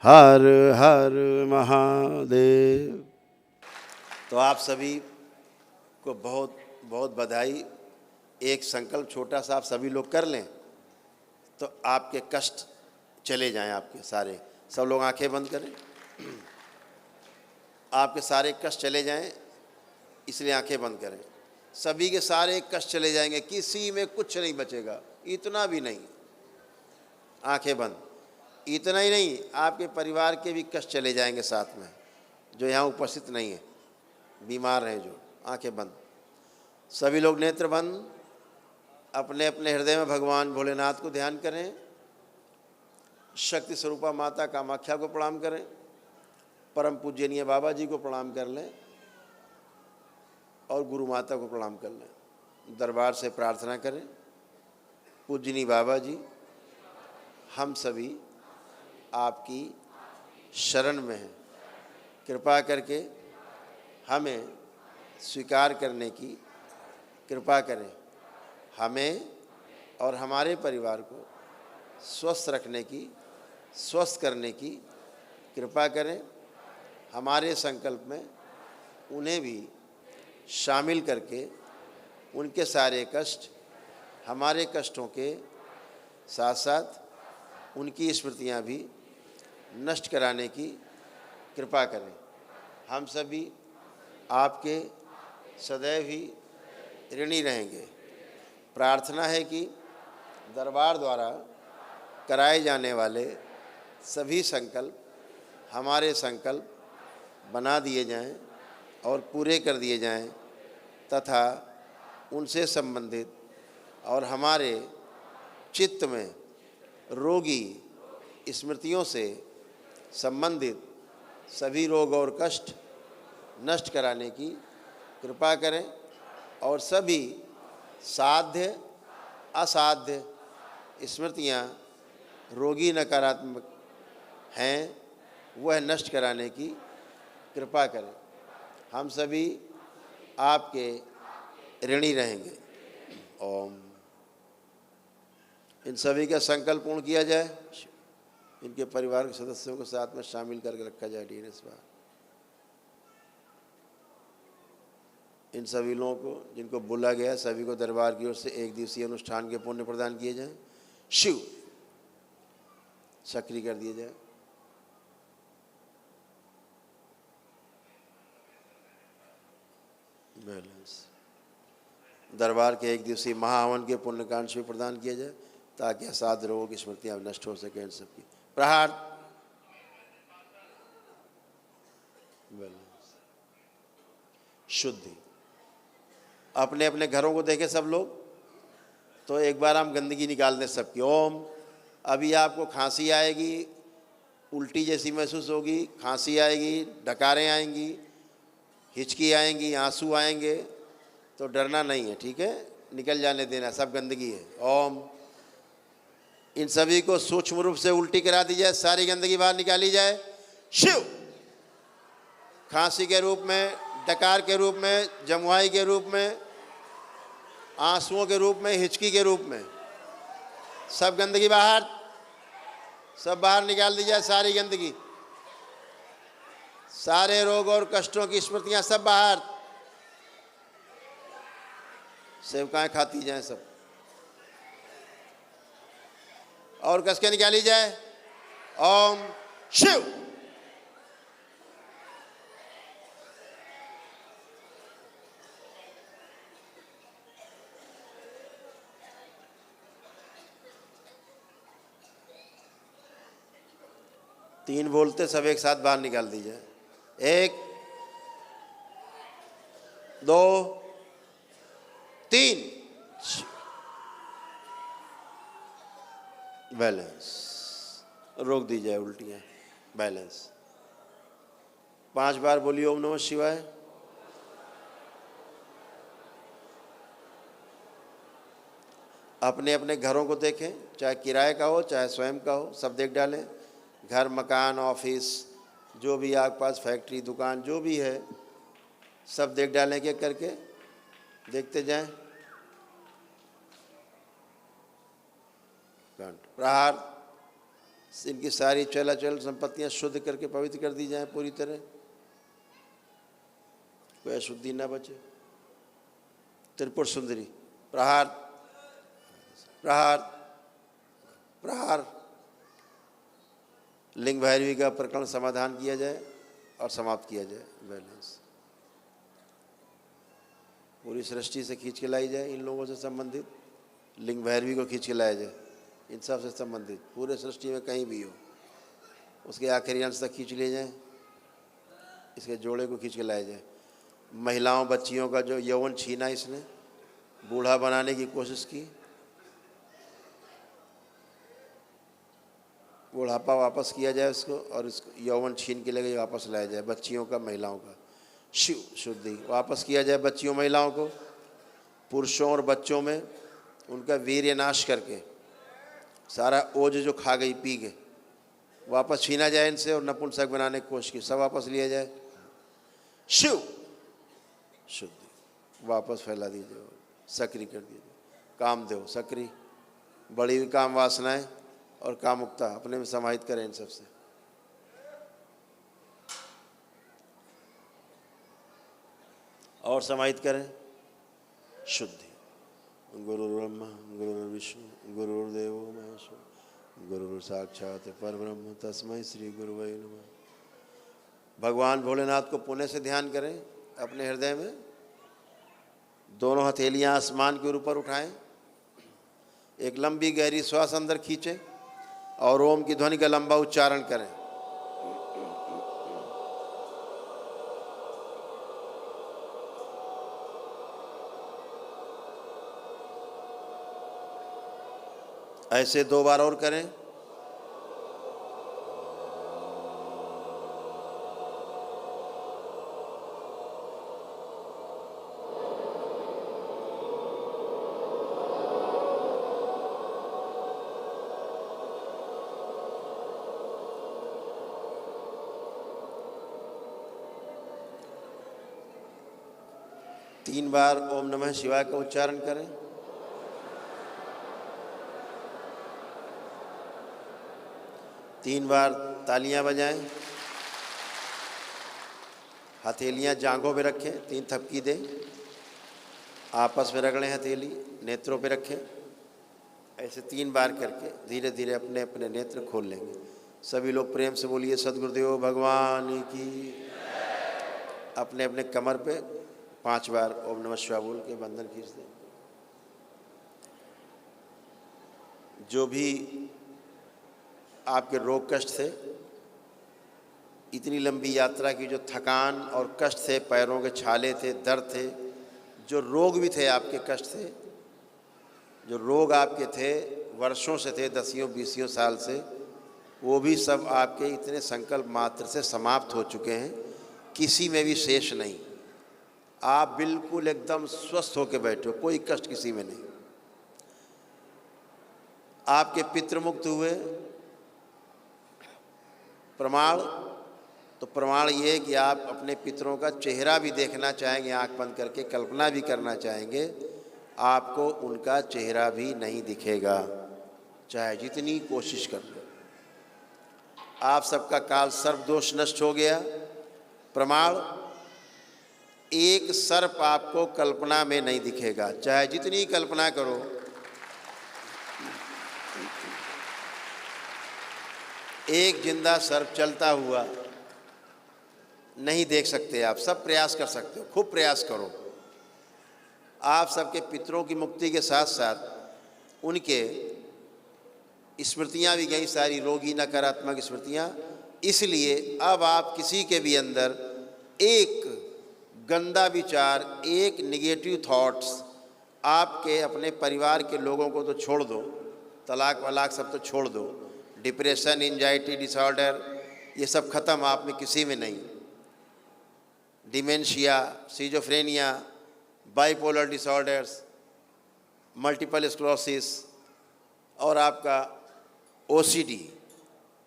हर हर महादेव। तो आप सभी को बहुत बहुत बधाई। एक संकल्प छोटा सा आप सभी लोग कर लें तो आपके कष्ट चले जाएं, आपके सारे। सब लोग आंखें बंद करें, आपके सारे कष्ट चले जाएं, इसलिए आंखें बंद करें। सभी के सारे कष्ट चले जाएंगे, किसी में कुछ नहीं बचेगा, इतना भी नहीं। आंखें बंद। इतना ही नहीं, आपके परिवार के भी कष्ट चले जाएंगे साथ में, जो यहाँ उपस्थित नहीं है, बीमार हैं जो। आंखें बंद, सभी लोग नेत्र बंद। अपने अपने हृदय में भगवान भोलेनाथ को ध्यान करें। शक्ति स्वरूपा माता कामाख्या को प्रणाम करें। परम पूजनीय बाबा जी को प्रणाम कर लें और गुरु माता को प्रणाम कर लें। दरबार से प्रार्थना करें, पूजनीय बाबा जी, हम सभी आपकी शरण में हैं। कृपा करके हमें स्वीकार करने की कृपा करें। हमें और हमारे परिवार को स्वस्थ रखने की, स्वस्थ करने की कृपा करें। हमारे संकल्प में उन्हें भी शामिल करके उनके सारे कष्ट हमारे कष्टों के साथ साथ उनकी स्मृतियाँ भी नष्ट कराने की कृपा करें। हम सभी आपके सदैव ही ऋणी रहेंगे। प्रार्थना है कि दरबार द्वारा कराए जाने वाले सभी संकल्प हमारे संकल्प बना दिए जाएं और पूरे कर दिए जाएं, तथा उनसे संबंधित और हमारे चित्त में रोगी स्मृतियों से संबंधित सभी रोग और कष्ट नष्ट कराने की कृपा करें। और सभी साध्य असाध्य स्मृतियाँ रोगी नकारात्मक हैं, वह नष्ट कराने की कृपा करें। हम सभी आपके ऋणी रहेंगे। ओम। इन सभी का संकल्प पूर्ण किया जाए। इनके परिवार के सदस्यों को साथ में शामिल करके रखा जाए। डीएनएस बार इन सभी लोगों को जिनको बुला गया, सभी को दरबार की ओर से एक दिवसीय अनुष्ठान के पुण्य प्रदान किए जाएं। शिव सक्रिय कर दिए जाए। बैलेंस। दरबार के एक दिवसीय महाहवन के पुण्यकांड शिव प्रदान किया जाए, ताकि असाध्य रोगों की स्मृतियां नष्ट हो सके। इन सबकी प्रहार। बैलेंस। शुद्धि। अपने अपने घरों को देखें सब लोग, तो एक बार हम गंदगी निकाल दें सबकी। ओम। अभी आपको खांसी आएगी, उल्टी जैसी महसूस होगी, खांसी आएगी, डकारें आएंगी, हिचकी आएंगी, आंसू आएंगे, तो डरना नहीं है, ठीक है, निकल जाने देना, सब गंदगी है। ओम। इन सभी को सूक्ष्म रूप से उल्टी करा दी जाए, सारी गंदगी बाहर निकाली जाए। शिव। खांसी के रूप में, डकार के रूप में, जमुआई के रूप में, आंसुओं के रूप में, हिचकी के रूप में, सब गंदगी बाहर, सब बाहर निकाल दी जाए। सारी गंदगी, सारे रोग और कष्टों की स्मृतियां सब बाहर। सेवकाएं खाती जाएं सब, और कस के निकाली जाए। ओम शिव। तीन बोलते सब एक साथ बाहर निकाल दी जाए। 1 2 3। बैलेंस। रोक दी जाए उल्टियाँ। बैलेंस। 5 बार बोलिए ओम नमः शिवाय। अपने अपने घरों को देखें, चाहे किराए का हो चाहे स्वयं का हो, सब देख डालें। घर, मकान, ऑफिस, जो भी आपके पास, फैक्ट्री, दुकान, जो भी है, सब देख डालें। एक करके देखते जाएं। प्रहार। इनकी सारी चलाचल संपत्तियां शुद्ध करके पवित्र कर दी जाएं पूरी तरह, कोई अशुद्धि ना बचे। त्रिपुर सुंदरी प्रहार प्रहार प्रहार। लिंग भैरवी का प्रकरण समाधान किया जाए और समाप्त किया जाए। बैलेंस पूरी सृष्टि से खींच के लाई जाए, इन लोगों से संबंधित लिंग भैरवी को खींच के लाया जाए, इन सब से संबंधित पूरे सृष्टि में कहीं भी हो उसके आखिरी अंश तक खींच ले जाए, इसके जोड़े को खींच के लाया जाए। महिलाओं बच्चियों का जो यौवन छीना, इसने बूढ़ा बनाने की कोशिश की, बुढ़ापा वापस किया जाए उसको, और इसको यौवन छीन के लिए वापस लाया जाए। बच्चियों का महिलाओं का शिव शुद्धि वापस किया जाए बच्चियों महिलाओं को। पुरुषों और बच्चों में उनका वीर्य नाश करके सारा ओज जो खा गई पी गए वापस छीना जाए इनसे, और नपुंसक बनाने की कोशिश की, सब वापस लिया जाए। शिव शुद्धि वापस फैला दीजिए, सक्रिय कर दीजिए। कामदेव सक्रिय, बड़ी हुई काम वासनाएं और कामुकता अपने में समाहित करें इन सबसे। और समाहित करें शुद्धि। गुरु ब्रह्मा गुरु विष्णु गुरुर्देव महेश्वर गुरु साक्षात परब्रह्म तस्मै श्री गुरुवे नमः। भगवान भोलेनाथ को पुण्य से ध्यान करें अपने हृदय में। दोनों हथेलियां आसमान के ऊपर उठाएं, एक लंबी गहरी श्वास अंदर खींचें और ओम की ध्वनि का लंबा उच्चारण करें। ऐसे 2 बार और करें। तीन बार ओम नमः शिवाय का उच्चारण करें। तीन बार तालियां बजाएं। हथेलियां जांघों पे रखें, 3 थपकी दें, आपस में रगड़ें, हथेली नेत्रों पे रखें। ऐसे 3 बार करके धीरे धीरे अपने अपने नेत्र खोल लेंगे। सभी लोग प्रेम से बोलिए सद्गुरुदेव भगवान की। अपने अपने कमर पे 5 बार ओम नमः शिवाय बोल के बंधन खींच दें। जो भी आपके रोग कष्ट थे, इतनी लंबी यात्रा की जो थकान और कष्ट थे, पैरों के छाले थे, दर्द थे, जो रोग भी थे आपके, कष्ट थे, जो रोग आपके थे वर्षों से थे, 10-20 साल से, वो भी सब आपके इतने संकल्प मात्र से समाप्त हो चुके हैं। किसी में भी शेष नहीं। आप बिल्कुल एकदम स्वस्थ होकर बैठे हो, कोई कष्ट किसी में नहीं। आपके पितृ मुक्त हुए। प्रमाण तो प्रमाण ये है कि आप अपने पितरों का चेहरा भी देखना चाहेंगे, आंख बंद करके कल्पना भी करना चाहेंगे, आपको उनका चेहरा भी नहीं दिखेगा, चाहे जितनी कोशिश कर लो। आप सबका काल सर्प दोष नष्ट हो गया। प्रमाण, एक सर्प आपको कल्पना में नहीं दिखेगा, चाहे जितनी कल्पना करो। एक जिंदा सर्प चलता हुआ नहीं देख सकते आप, सब प्रयास कर सकते हो, खूब प्रयास करो। आप सबके पितरों की मुक्ति के साथ साथ उनके स्मृतियां भी गई, सारी रोगी नकारात्मक स्मृतियां। इसलिए अब आप किसी के भी अंदर एक गंदा विचार, एक नेगेटिव थॉट्स, आपके अपने परिवार के लोगों को तो छोड़ दो, तलाक वलाक सब तो छोड़ दो, डिप्रेशन, एंजाइटी डिसऑर्डर, ये सब खत्म, आप में किसी में नहीं। Dementia, schizophrenia, bipolar disorders, multiple sclerosis और आपका ओसीडी,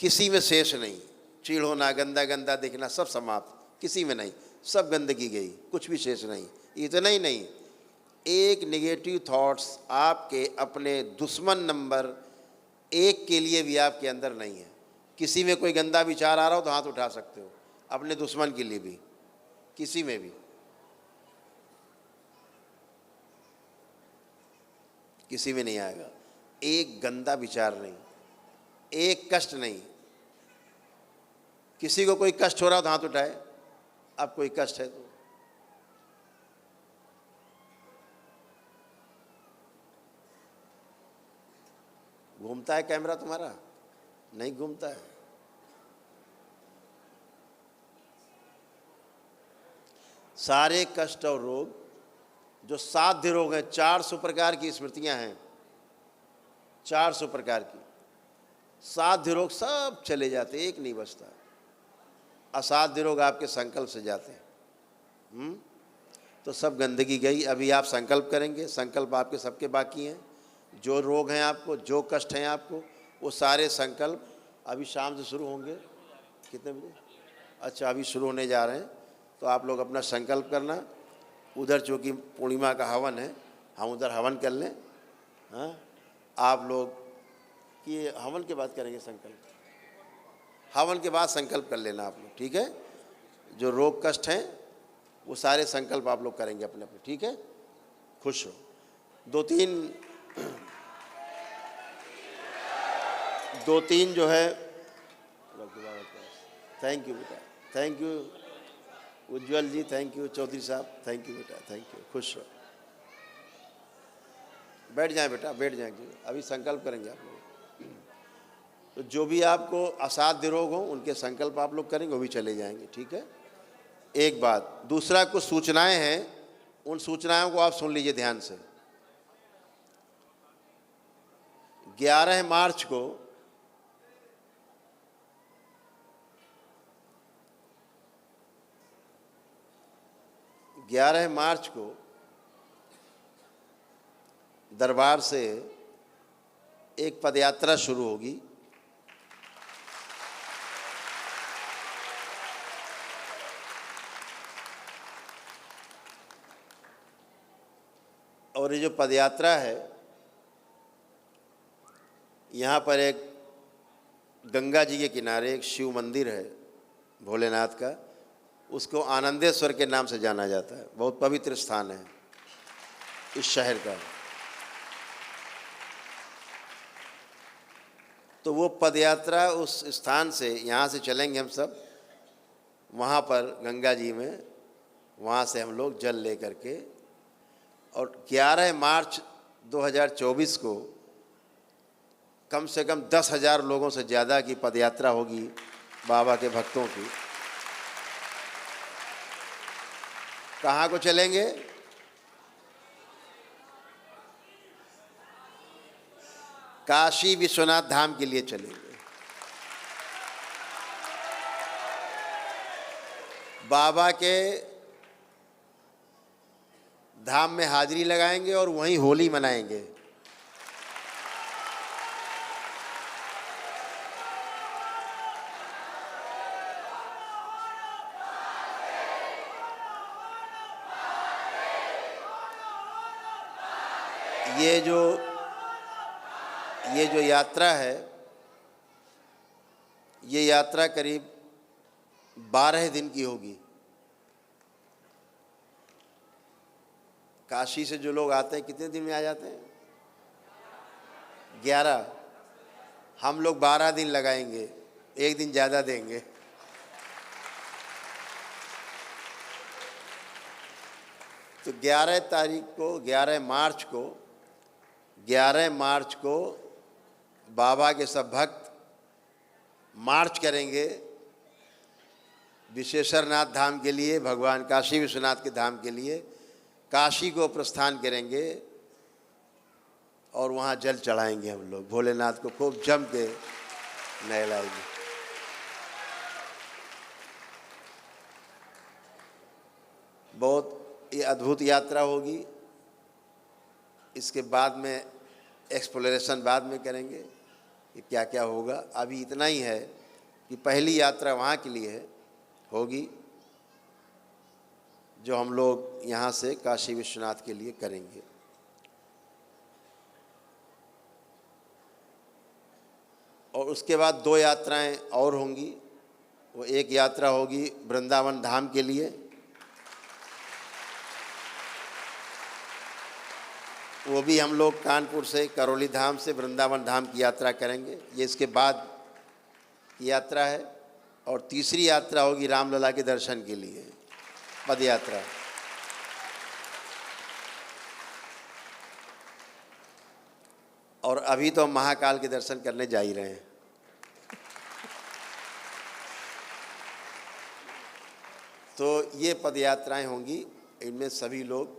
किसी में शेष नहीं। चीड़ होना, गंदा गंदा दिखना, सब समाप्त, किसी में नहीं, सब गंदगी गई, कुछ भी शेष नहीं। इतना ही नहीं, एक नेगेटिव थॉट्स आपके अपने दुश्मन नंबर 1 के लिए भी आपके अंदर नहीं है। किसी में कोई गंदा विचार आ रहा हो तो हाथ उठा सकते हो, अपने दुश्मन के लिए भी, किसी में भी, किसी में नहीं आएगा। एक गंदा विचार नहीं, एक कष्ट नहीं। किसी को कोई कष्ट हो रहा हो तो हाथ उठाए, अब कोई कष्ट है तो। घूमता है कैमरा तुम्हारा? नहीं घूमता है। सारे कष्ट और रोग जो साध्य रोग हैं, 400 प्रकार की स्मृतियां हैं, 400 प्रकार की, साध्य रोग सब चले जाते, एक नहीं बचता। असाध्य रोग आपके संकल्प से जाते हैं। तो सब गंदगी गई। अभी आप संकल्प करेंगे, संकल्प आपके सबके बाकी हैं। जो रोग हैं आपको, जो कष्ट हैं आपको, वो सारे संकल्प अभी शाम से शुरू होंगे। कितने बजे? अच्छा, अभी शुरू होने जा रहे हैं। तो आप लोग अपना संकल्प करना। उधर चूँकि पूर्णिमा का हवन है, हम उधर हवन कर लें। हाँ, आप लोग कि हवन के बाद करेंगे संकल्प, हवन के बाद संकल्प कर लेना आप लोग, ठीक है? जो रोग कष्ट हैं वो सारे संकल्प आप लोग करेंगे अपने अपने, ठीक है? खुश हो। दो तीन जो है, थैंक यू बेटा, thank you Ujjwal ji, thank you Chaudhary साहब, थैंक यू बेटा, थैंक यू। खुश हो, बैठ जाएं बेटा, बैठ जाएंगे। अभी संकल्प करेंगे आप लोग। तो जो भी आपको असाध्य रोग हो उनके संकल्प आप लोग करेंगे, वो भी चले जाएंगे, ठीक है? एक बात। दूसरा, कुछ सूचनाएं हैं, उन सूचनाओं को आप सुन लीजिए ध्यान से। 11 मार्च को दरबार से एक पदयात्रा शुरू होगी। और ये जो पदयात्रा है, यहाँ पर एक गंगा जी के किनारे एक शिव मंदिर है भोलेनाथ का, उसको आनंदेश्वर के नाम से जाना जाता है। बहुत पवित्र स्थान है इस शहर का। तो वो पदयात्रा उस स्थान से, यहाँ से चलेंगे हम सब वहाँ पर गंगा जी में, वहाँ से हम लोग जल ले करके, और 11 मार्च 2024 को कम से कम 10,000 लोगों से ज़्यादा की पदयात्रा होगी बाबा के भक्तों की। कहाँ को चलेंगे? काशी विश्वनाथ धाम के लिए चलेंगे। बाबा के धाम में हाजिरी लगाएंगे और वहीं होली मनाएंगे। ये जो यात्रा है, ये यात्रा करीब 12 दिन की होगी। काशी से जो लोग आते हैं कितने दिन में आ जाते हैं? 11। हम लोग 12 दिन लगाएंगे, एक दिन ज़्यादा देंगे। तो 11 मार्च को बाबा के सब भक्त मार्च करेंगे विश्वेश्वरनाथ धाम के लिए, भगवान काशी विश्वनाथ के धाम के लिए। काशी को प्रस्थान करेंगे और वहाँ जल चढ़ाएंगे हम लोग, भोलेनाथ को खूब जम के नहलाएंगे। बहुत ये अद्भुत यात्रा होगी। इसके बाद में एक्सप्लोरेशन बाद में करेंगे कि क्या क्या होगा। अभी इतना ही है कि पहली यात्रा वहाँ के लिए होगी जो हम लोग यहाँ से काशी विश्वनाथ के लिए करेंगे। और उसके बाद 2 यात्राएं और होंगी। वो एक यात्रा होगी वृंदावन धाम के लिए, वो भी हम लोग कानपुर से करौली धाम से वृंदावन धाम की यात्रा करेंगे, ये इसके बाद की यात्रा है। और तीसरी यात्रा होगी रामलला के दर्शन के लिए, पद यात्रा। और अभी तो हम महाकाल के दर्शन करने जा ही रहे हैं। तो ये पद यात्राएं होंगी, इनमें सभी लोग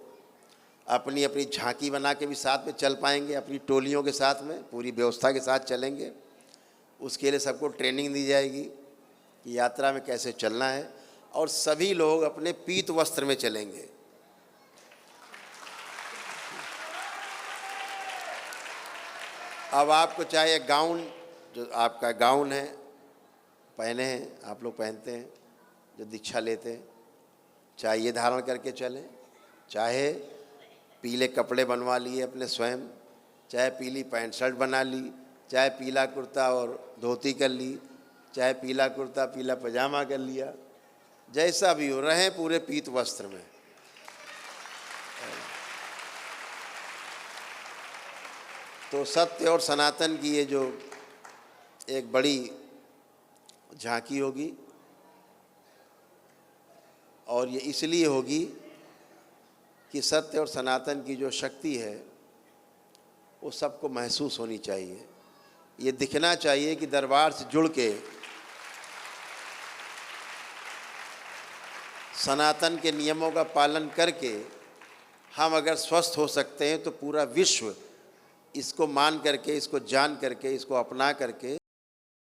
अपनी अपनी झांकी बना के भी साथ में चल पाएंगे, अपनी टोलियों के साथ में पूरी व्यवस्था के साथ चलेंगे। उसके लिए सबको ट्रेनिंग दी जाएगी कि यात्रा में कैसे चलना है, और सभी लोग अपने पीत वस्त्र में चलेंगे। अब आपको चाहे गाउन, जो आपका गाउन है पहने हैं, आप लोग पहनते हैं जो दीक्षा लेते हैं, चाहे ये धारण करके चलें, चाहे पीले कपड़े बनवा लिए अपने स्वयं, चाहे पीली पैंट शर्ट बना ली, चाहे पीला कुर्ता और धोती कर ली, चाहे पीला कुर्ता पीला पजामा कर लिया, जैसा भी हो, रहें पूरे पीत वस्त्र में। तो सत्य और सनातन की ये जो एक बड़ी झांकी होगी, और ये इसलिए होगी कि सत्य और सनातन की जो शक्ति है वो सबको महसूस होनी चाहिए। ये दिखना चाहिए कि दरबार से जुड़ के सनातन के नियमों का पालन करके हम अगर स्वस्थ हो सकते हैं, तो पूरा विश्व इसको मान करके, इसको जान करके, इसको अपना करके